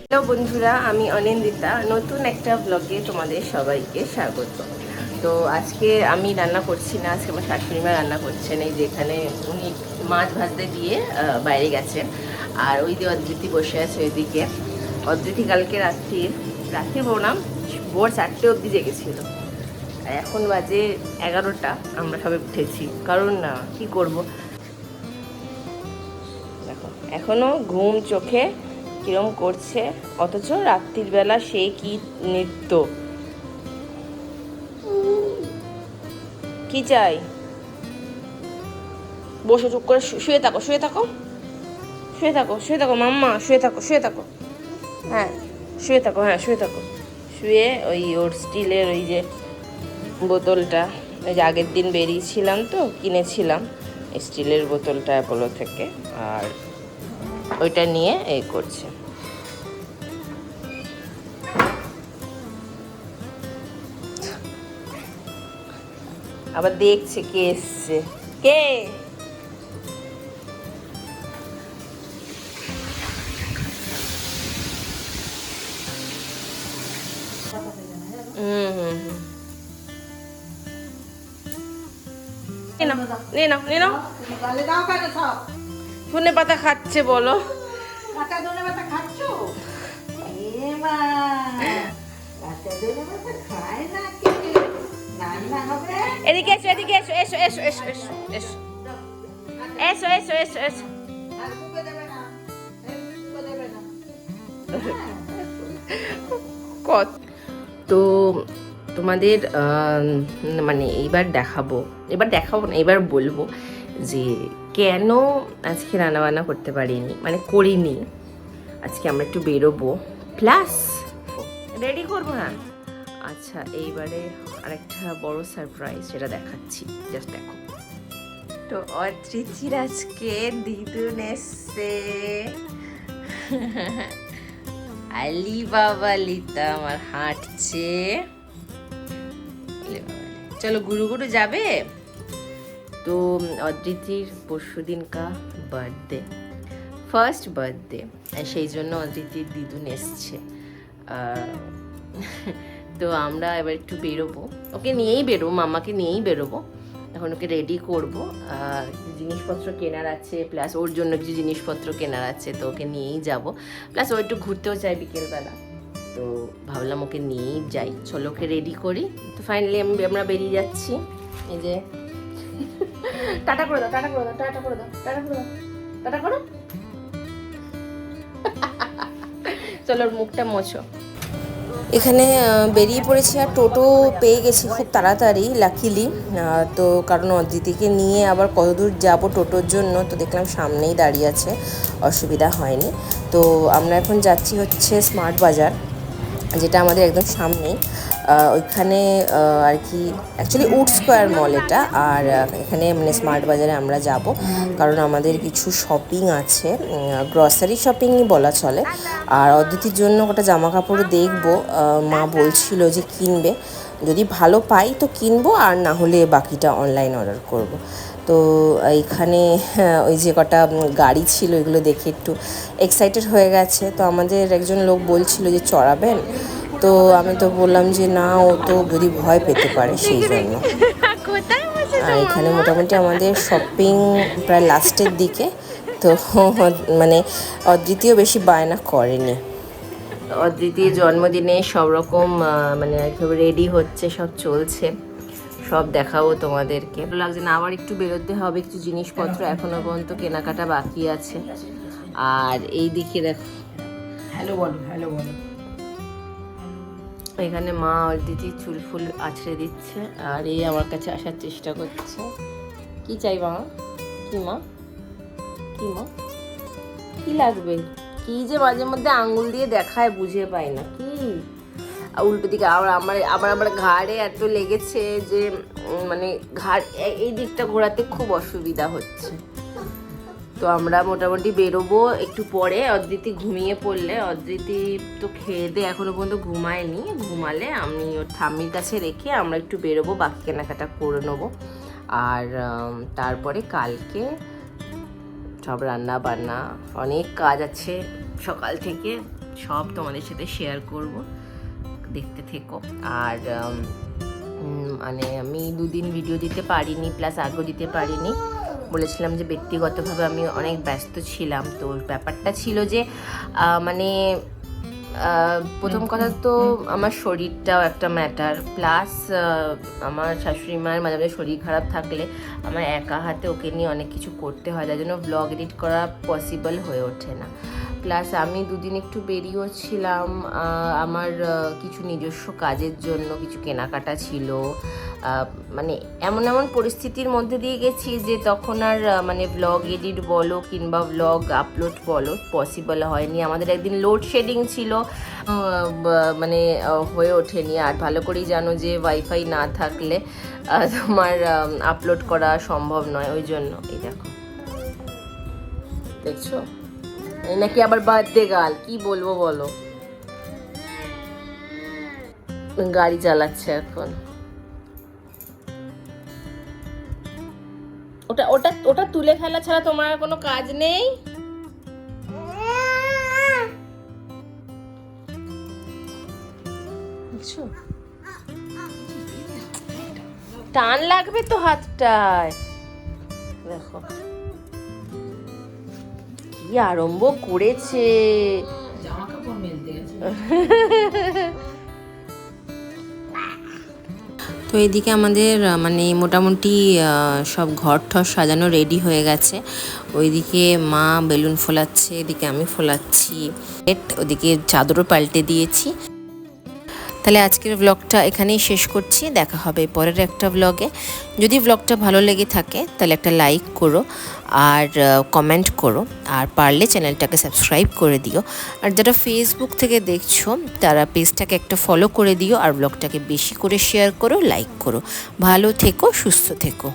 Hello বন্ধুরা, আমি অনিন্দিতা। নতুন একটা ব্লগে তোমাদের সবাইকে স্বাগত। তো আজকে আমি রান্না করছি না, আজকে আমার শাশুড়ি মা রান্না করছেন। এই যেখানে উনি মাছ ভাজতে দিয়ে বাইরে গেছেন, আর ওই দিয়ে অদ্রিতি বসে আছে ওইদিকে। অদ্রিতি কালকে রাত্রি বললাম ভোর 4টে অবধি জেগেছিল। এখন বাজে 11টা, আমরা সবাই উঠেছি, কারণ না কি করব, দেখো এখনো ঘুম চোখে কিরম করছে, অথচ রাত্রির বেলা সে কি নৃত্য। কি চাই? বসে চুপ করে শুয়ে থাকো, শুয়ে থাকো, শুয়ে থাকো, শুয়ে থাকো মাম্মা, শুয়ে থাকো, শুয়ে থাকো। হ্যাঁ শুয়ে থাকো, হ্যাঁ শুয়ে থাকো। শুয়ে ওই ওর স্টিলের ওই যে বোতলটা, ওই যে আগের দিন বেরিয়েছিলাম তো কিনেছিলাম স্টিলের বোতলটা অ্যাপোলো থেকে, আর ওইটা নিয়ে এই করছে। আবার দেখছে কে এসছে, কে? হুম হুম হুম, নিয়ে নাও নিয়ে নাও। ধনে পাতা খাচ্ছে বলো? এদিকে এসো, এদিকে এসো, এসো এসো এসো এসো এসো এসো এসো এসো এসো। কত তো তোমাদের মানে এবার দেখাবো না, এবার বলবো যে কেন আজকে রান্নাবান্না করতে পারিনি, মানে করিনি। আজকে আমরা একটু বেরোবো, প্লাস রেডি করবো না। আচ্ছা, এইবারে আরেকটা বড় সারপ্রাইজ, সেটা দেখাচ্ছি, জাস্ট দেখো। তো অদ্রিতির আজকে দিদুন এসছে। আলি বাবা লিতা আমার হাঁটছে। চলো গুরু গুরু যাবে। তো অদ্রিতির পরশুদিনকা বার্থডে, ফার্স্ট বার্থডে, সেই জন্য অদ্রিতির দিদুন এসছে। তো আমরা এবার একটু বেরোবো, ওকে নিয়েই বেরোবো, মামাকে নিয়েই বেরোবো। এখন ওকে রেডি করবো, জিনিসপত্র কেনার আছে, প্লাস ওর জন্য কিছু জিনিসপত্র কেনার আছে, তো ওকে নিয়েই যাব। প্লাস ও একটু ঘুরতেও চাই বিকেলবেলা, তো ভাবলাম ওকে নিয়েই যাই। চলো ওকে রেডি করি। তো ফাইনালি আমরা বেরিয়ে যাচ্ছি। এই যে টাটা করে দাও, টাটা করে দাও, টাটা করে দাও, টাটা করে দাও, টাটা করো। চলো ওর মুখটা মোছো। এখানে বেরিয়ে পড়েছি, আর টোটো পেয়ে গেছি খুব তাড়াতাড়ি, লাকিলি। তো কারণ অদিতিকে নিয়ে আবার কত দূর যাবো টোটোর জন্য, তো দেখলাম সামনেই দাঁড়িয়ে আছে, অসুবিধা হয়নি। তো আমরা এখন যাচ্ছি হচ্ছে স্মার্ট বাজার, যেটা আমাদের একদম সামনেই। ওইখানে আর কি অ্যাকচুয়ালি উড স্কোয়ার মল এটা, আর এখানে মানে স্মার্ট বাজারে আমরা যাব, কারণ আমাদের কিছু শপিং আছে, গ্রসারি শপিংই বলা চলে। আর অদ্বিতীর জন্য একটা জামা কাপড় দেখবো, মা বলছিল যে কিনবে, যদি ভালো পাই তো কিনবো, আর না হলে বাকিটা অনলাইন অর্ডার করব। তো এইখানে ওই যে কটা গাড়ি ছিল, এগুলো দেখে একটু এক্সাইটেড হয়ে গেছে। তো আমাদের একজন লোক বলছিল যে চড়াবেন, তো আমি তো বললাম যে না, ও তো যদি ভয় পেতে পারে, সেই জন্য। আর এখানে মোটামুটি আমাদের শপিং প্রায় লাস্টের দিকে, তো মানে অদ্বিতীয় বেশি বায়না করেনি। অদ্বিতীয় জন্মদিনে সব রকম মানে রেডি হচ্ছে, সব চলছে, সব দেখাবো তোমাদেরকে। ভালো লাগছে না, আবার একটু বেরোতে হবে, কিছু জিনিসপত্র এখনো পর্যন্ত কেনাকাটা বাকি আছে। আর এই দিকে দেখো, হ্যালো বলো, হ্যালো বলো। এখানে মা অদ্বিতি চুল ফুল আছড়ে দিচ্ছে, আর এই আমার কাছে আসার চেষ্টা করছে। কি চাই মা? কি মা? কি মা? কি লাগবে? কি যে মাঝে মধ্যে আঙ্গুল দিয়ে দেখায়, বুঝে পাই না কি। উল্টো দিকে আমার ঘাড়ে এত লেগেছে যে মানে ঘাড় এই দিকটা ঘোরাতে খুব অসুবিধা হচ্ছে। তো আমরা মোটামুটি বেরোবো একটু পরে। অদ্রিতি ঘুমিয়ে পড়লে, অদ্রিতি তো খেয়ে দিয়ে এখনো পর্যন্ত ঘুমায়নি, ঘুমালে আমি ওর ঠাম্মির কাছে রেখে আমরা একটু বেরোবো, বাকি কেনাকাটা করে নেবো। আর তারপরে কালকে সব রান্না বান্না, অনেক কাজ আছে সকাল থেকে, সব তোমাদের সাথে শেয়ার করব, দেখতে থেকো। আর মানে আমি 2 দিন ভিডিও দিতে পারিনি, প্লাস আগেও দিতে পারিনি, বলেছিলাম যে ব্যক্তিগতভাবে আমি অনেক ব্যস্ত ছিলাম। তো ব্যাপারটা ছিল যে মানে প্রথম কথা তো আমার শরীরটাও একটা ম্যাটার, প্লাস আমার শাশুড়ি মায়ের মাঝে মাঝে শরীর খারাপ থাকলে আমার একা হাতে ওকে নিয়ে অনেক কিছু করতে হয়, যার জন্য ব্লগ এডিট করা পসিবল হয়ে ওঠে না। প্লাস আমি 2 দিন একটু বেরিয়েও ছিলাম আমার কিছু নিজস্ব কাজের জন্য, কিছু কেনাকাটা ছিল, মানে এমন এমন পরিস্থিতির মধ্যে দিয়ে গেছি যে তখন আর মানে ব্লগ এডিট বলো কিংবা ব্লগ আপলোড বলো পসিবল হয়নি। আমাদের একদিন লোডশেডিং ছিল, মানে হয়ে ওঠেনি। আর ভালো করেই জানো যে ওয়াইফাই না থাকলে তোমার আপলোড করা সম্ভব নয়, ওই জন্য। এই দেখো, দেখছো, এই নাকি আবার বার্থডে গার্ল, কি বলবো বলো, গাড়ি চালাচ্ছে এখন। ওটা ওটা ওটা তুলে ফেলা ছাড়া তোমার আর কোনো কাজ নেই? টান লাগবে তো হাতটায়, দেখো কি আরম্ভ করেছে। জামা কাপড় মেলতে গেছে। তো এদিকে আমাদের মানে মোটামুটি সব ঘর ঠর সাজানো রেডি হয়ে গেছে। ওইদিকে মা বেলুন ফোলাচ্ছে, এদিকে আমি ফোলাচ্ছি, ওদিকে চাদরও পাল্টে দিয়েছি। তাহলে আজকের ব্লগটা এখানেই শেষ করছি, দেখা হবে পরের একটা ব্লগে। যদি ব্লগটা ভালো লেগে থাকে তাহলে একটা লাইক করো আর কমেন্ট করো, আর পারলে চ্যানেলটাকে সাবস্ক্রাইব করে দিও। আর যারা ফেসবুক থেকে দেখছো তারা পেজটাকে একটা ফলো করে দিও, আর ব্লগটাকে বেশি করে শেয়ার করো, লাইক করো। ভালো থেকো, সুস্থ থেকো।